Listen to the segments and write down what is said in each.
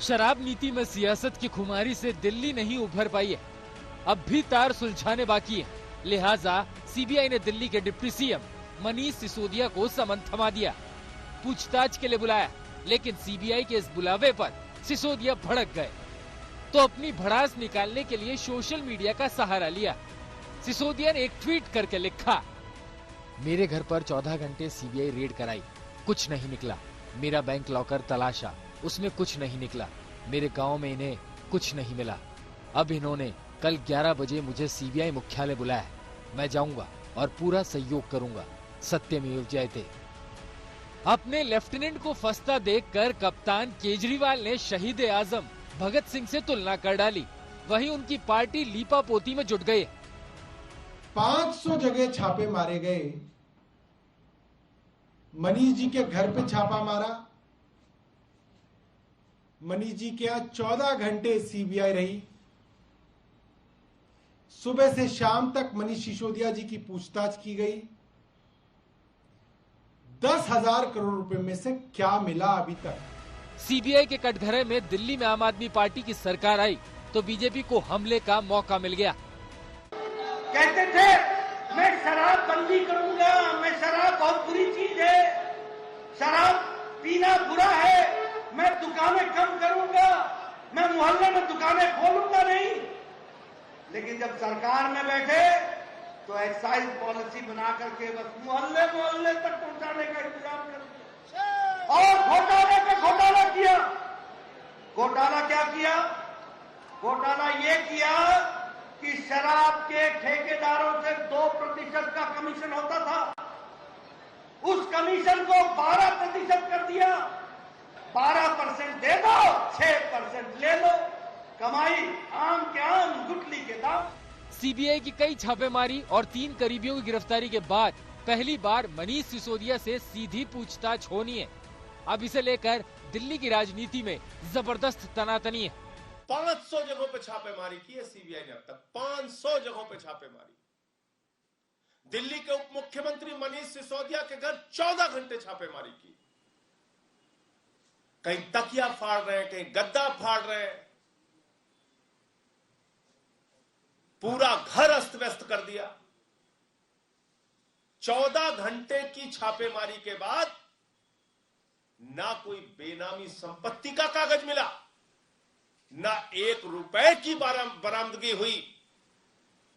शराब नीति में सियासत की खुमारी से दिल्ली नहीं उभर पाई है। अब भी तार सुलझाने बाकी है। लिहाजा सीबीआई ने दिल्ली के डिप्टी सीएम मनीष सिसोदिया को समन थमा दिया, पूछताछ के लिए बुलाया। लेकिन सीबीआई के इस बुलावे पर सिसोदिया भड़क गए तो अपनी भड़ास निकालने के लिए सोशल मीडिया का सहारा लिया। सिसोदिया ने एक ट्वीट करके लिखा, मेरे घर पर 14 घंटे सीबीआई रेड कराई, कुछ नहीं निकला। मेरा बैंक लॉकर तलाशा, उसमें कुछ नहीं निकला। मेरे गांव में इन्हें कुछ नहीं मिला। अब इन्होंने कल 11 बजे मुझे सीबीआई मुख्यालय बुलाया। मैं जाऊंगा और पूरा सहयोग करूंगा। सत्यमेव जयते। अपने लेफ्टिनेंट को फंसता देखकर कप्तान केजरीवाल ने शहीद आजम भगत सिंह से तुलना कर डाली। वहीं उनकी पार्टी लीपापोती में जुट गई। 500 जगह छापे मारे गए। मनीष जी के घर पे छापा मारा। मनीष जी के यहां 14 घंटे सीबीआई रही। सुबह से शाम तक मनीष सिसोदिया जी की पूछताछ की गई। 10,000 करोड़ रुपए में से क्या मिला अभी तक? सीबीआई के कटघरे में दिल्ली में आम आदमी पार्टी की सरकार आई तो बीजेपी को हमले का मौका मिल गया। कहते थे मैं शराब बंदी करूंगा, मैं शराब बहुत बुरी चीज है, शराब पीना बुरा है, मैं दुकानें कम करूंगा, मैं मोहल्ले में दुकानें खोलूंगा नहीं। लेकिन जब सरकार में बैठे तो एक्साइज पॉलिसी बना करके बस मोहल्ले मोहल्ले तक पहुंचाने का इंतजाम कर दिया और घोटाले पे घोटाला किया। घोटाला क्या किया? घोटाला ये किया कि शराब के ठेकेदारों से 2% का कमीशन होता था, उस कमीशन को 12% कर दिया। 12% दे दो, 6% ले लो। कमाई आम के आम, गुटली के दाम। सीबीआई की कई छापेमारी और 3 करीबियों की गिरफ्तारी के बाद पहली बार मनीष सिसोदिया से सीधी पूछताछ होनी है। अब इसे लेकर दिल्ली की राजनीति में जबरदस्त तनातनी है। 500 जगहों पे छापेमारी की है सीबीआई ने अब तक। 500 जगहों पे छापेमारी। दिल्ली के उप मुख्यमंत्री मनीष सिसोदिया के घर 14 घंटे छापेमारी की। कहीं तकिया फाड़ रहे हैं, कहीं गद्दा फाड़ रहे हैं। पूरा घर अस्त व्यस्त कर दिया। 14 घंटे की छापेमारी के बाद ना कोई बेनामी संपत्ति का कागज मिला, ना 1 रुपए की बरामदगी हुई,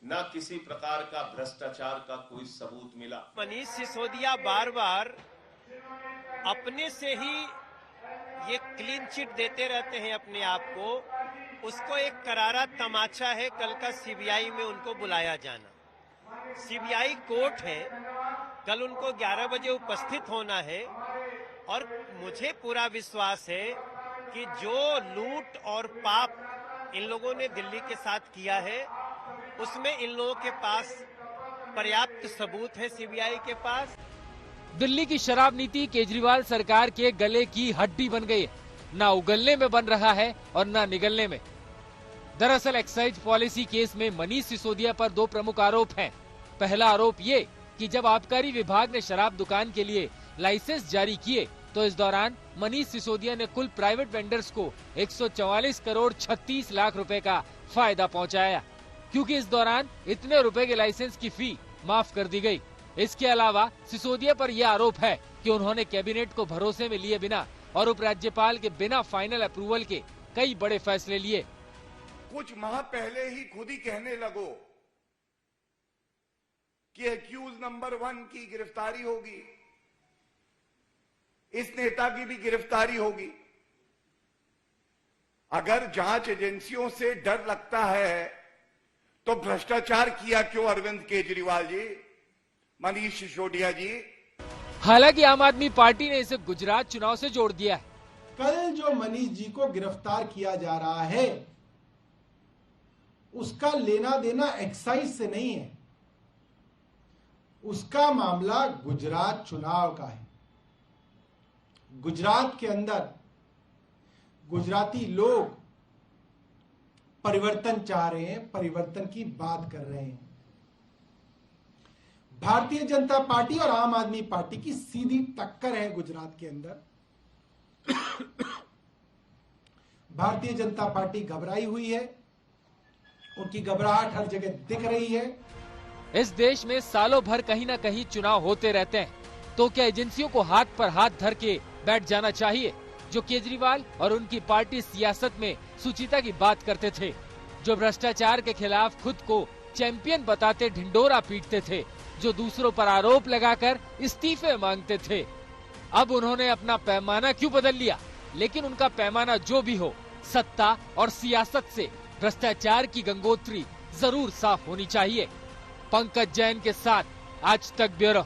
ना किसी प्रकार का भ्रष्टाचार का कोई सबूत मिला। मनीष सिसोदिया बार बार अपने से ही ये क्लीन चिट देते रहते हैं अपने आप को। उसको एक करारा तमाचा है कल का सीबीआई में उनको बुलाया जाना। सीबीआई कोर्ट है, कल उनको 11 बजे उपस्थित होना है और मुझे पूरा विश्वास है कि जो लूट और पाप इन लोगों ने दिल्ली के साथ किया है उसमें इन लोगों के पास पर्याप्त सबूत है सीबीआई के पास। दिल्ली की शराब नीति केजरीवाल सरकार के गले की हड्डी बन गई है। ना उगलने में बन रहा है और ना निगलने में। दरअसल एक्साइज पॉलिसी केस में मनीष सिसोदिया पर 2 प्रमुख आरोप हैं। पहला आरोप ये कि जब आबकारी विभाग ने शराब दुकान के लिए लाइसेंस जारी किए तो इस दौरान मनीष सिसोदिया ने कुल प्राइवेट वेंडर्स को 144 करोड़ 36 लाख रुपए का फायदा पहुंचाया, क्योंकि इस दौरान इतने रुपए के लाइसेंस की फी माफ कर दी गई। इसके अलावा सिसोदिया पर यह आरोप है कि उन्होंने कैबिनेट को भरोसे में लिए बिना और उपराज्यपाल के बिना फाइनल अप्रूवल के कई बड़े फैसले लिए। कुछ माह पहले ही खुद ही कहने लगो कि एक्यूज नंबर 1 की गिरफ्तारी होगी, इस नेता की भी गिरफ्तारी होगी। अगर जांच एजेंसियों से डर लगता है तो भ्रष्टाचार किया क्यों अरविंद केजरीवाल जी, मनीष सिसोदिया जी? हालांकि आम आदमी पार्टी ने इसे गुजरात चुनाव से जोड़ दिया है। कल जो मनीष जी को गिरफ्तार किया जा रहा है उसका लेना देना एक्साइज से नहीं है, उसका मामला गुजरात चुनाव का है। गुजरात के अंदर गुजराती लोग परिवर्तन चाह रहे हैं, परिवर्तन की बात कर रहे हैं। भारतीय जनता पार्टी और आम आदमी पार्टी की सीधी टक्कर है गुजरात के अंदर। भारतीय जनता पार्टी घबराई हुई है, उनकी घबराहट हर जगह दिख रही है। इस देश में सालों भर कहीं न कहीं चुनाव होते रहते हैं, तो क्या एजेंसियों को हाथ पर हाथ धर के बैठ जाना चाहिए, जो केजरीवाल और उनकी पार्टी सियासत में सुचिता की बात करते थे, जो भ्रष्टाचार के खिलाफ खुद को चैंपियन बताते ढिंडोरा पीटते थे, जो दूसरों पर आरोप लगाकर इस्तीफे मांगते थे। अब उन्होंने अपना पैमाना क्यों बदल लिया? लेकिन उनका पैमाना जो भी हो, सत्ता और सियासत से भ्रष्टाचार की गंगोत्री जरूर साफ होनी चाहिए। पंकज जैन के साथ आज तक ब्यूरो।